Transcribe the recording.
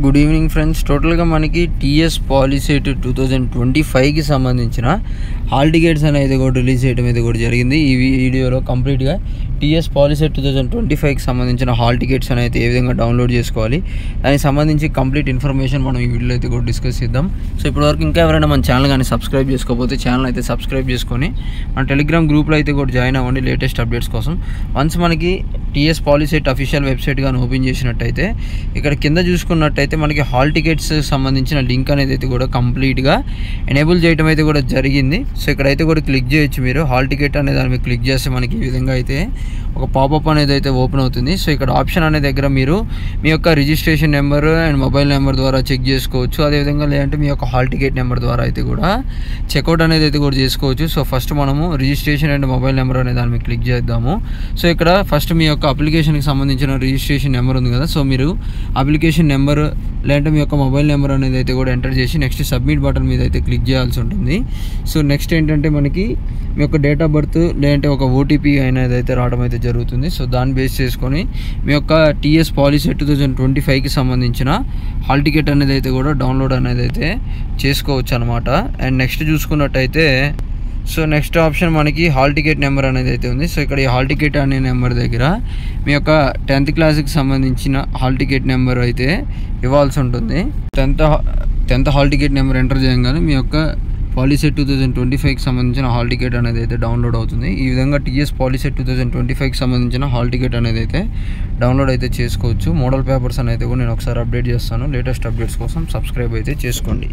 Good evening friends. టోటల్గా మనకి TS POLYCET 2025కి సంబంధించిన హాల్ టికెట్స్ అనేది కూడా రిలీజ్ చేయడం అయితే కూడా జరిగింది. ఈ వీడియోలో కంప్లీట్గా టీఎస్ పాలిసెట్ 2025కి సంబంధించిన హాల్ టికెట్స్ అనేది ఏ విధంగా డౌన్లోడ్ చేసుకోవాలి, దానికి సంబంధించి కంప్లీట్ ఇన్ఫర్మేషన్ మనం ఈ వీడియోలో అయితే కూడా డిస్కస్ చేద్దాం. సో ఇప్పటివరకు ఇంకా ఎవరైనా మన ఛానల్ కానీ సబ్స్క్రైబ్ చేసుకోకపోతే ఛానల్ అయితే సబ్స్క్రైబ్ చేసుకొని మన టెలిగ్రామ్ గ్రూప్లో అయితే కూడా జాయిన్ అవ్వండి లేటెస్ట్ అప్డేట్స్ కోసం. వన్స్ మనకి టీఎస్ పాలిసెట్ అఫీషియల్ వెబ్సైట్ కానీ ఓపెన్ చేసినట్టయితే ఇక్కడ కింద చూసుకున్నట్టయితే మనకి హాల్ టికెట్స్ సంబంధించిన లింక్ అనేది అయితే కూడా కంప్లీట్గా ఎనేబుల్ చేయడం అయితే కూడా జరిగింది. సో ఇక్కడైతే కూడా క్లిక్ చేయొచ్చు. మీరు హాల్ టికెట్ అనే దాని మీద క్లిక్ చేస్తే మనకి ఈ విధంగా అయితే ఒక పాపప్ అనేది అయితే ఓపెన్ అవుతుంది. సో ఇక్కడ ఆప్షన్ అనే దగ్గర మీరు మీ యొక్క registration number and mobile number ద్వారా చెక్ చేసుకోవచ్చు. అదేవిధంగా లేదంటే మీ యొక్క హాల్ టికెట్ నెంబర్ ద్వారా అయితే కూడా చెక్అవుట్ అనేది అయితే కూడా చేసుకోవచ్చు. సో ఫస్ట్ మనము రిజిస్ట్రేషన్ అండ్ మొబైల్ నెంబర్ అనే దాని మీద క్లిక్ చేద్దాము. సో ఇక్కడ ఫస్ట్ మీ యొక్క అప్లికేషన్కి సంబంధించిన రిజిస్ట్రేషన్ నెంబర్ ఉంది కదా, సో మీరు అప్లికేషన్ నెంబర్ లేదంటే మీ యొక్క మొబైల్ నెంబర్ అనేది అయితే కూడా ఎంటర్ చేసి నెక్స్ట్ సబ్మిట్ బటన్ మీద అయితే క్లిక్ చేయాల్సి ఉంటుంది. సో నెక్స్ట్ ఏంటంటే మనకి మీ యొక్క డేట్ ఆఫ్ బర్త్ లేదంటే ఒక ఓటీపీ అనేది అయితే రావడం అయితే జరుగుతుంది. సో దాన్ని బేస్ చేసుకొని మీ యొక్క టీఎస్ పాలిసెట్ 2025కి సంబంధించిన హాల్ టికెట్ అనేది అయితే కూడా డౌన్లోడ్ అనేది అయితే చేసుకోవచ్చు అనమాట. అండ్ నెక్స్ట్ చూసుకున్నట్టయితే సో నెక్స్ట్ ఆప్షన్ మనకి హాల్ టికెట్ నెంబర్ అనేది అయితే ఉంది. సో ఇక్కడ ఈ హాల్ టికెట్ అనే నెంబర్ దగ్గర మీ యొక్క 10th క్లాస్కి సంబంధించిన హాల్ టికెట్ నెంబర్ అయితే ఇవ్వాల్సి ఉంటుంది. 10th hall ticket number enter చేయగానే మీ యొక్క పాలిసెట్ 2025కి సంబంధించిన హాల్ టికెట్ అనేది అయితే డౌన్లోడ్ అవుతుంది. ఈ విధంగా టీఎస్ పాలిసెట్ 2025కి సంబంధించిన హాల్ టికెట్ అనేది అయితే డౌన్లోడ్ అయితే చేసుకోవచ్చు. మోడల్ పేపర్స్ అనేది కూడా నేను ఒకసారి అప్డేట్ చేస్తాను. లేటెస్ట్ అప్డేట్స్ కోసం సబ్స్క్రైబ్ అయితే చేసుకోండి.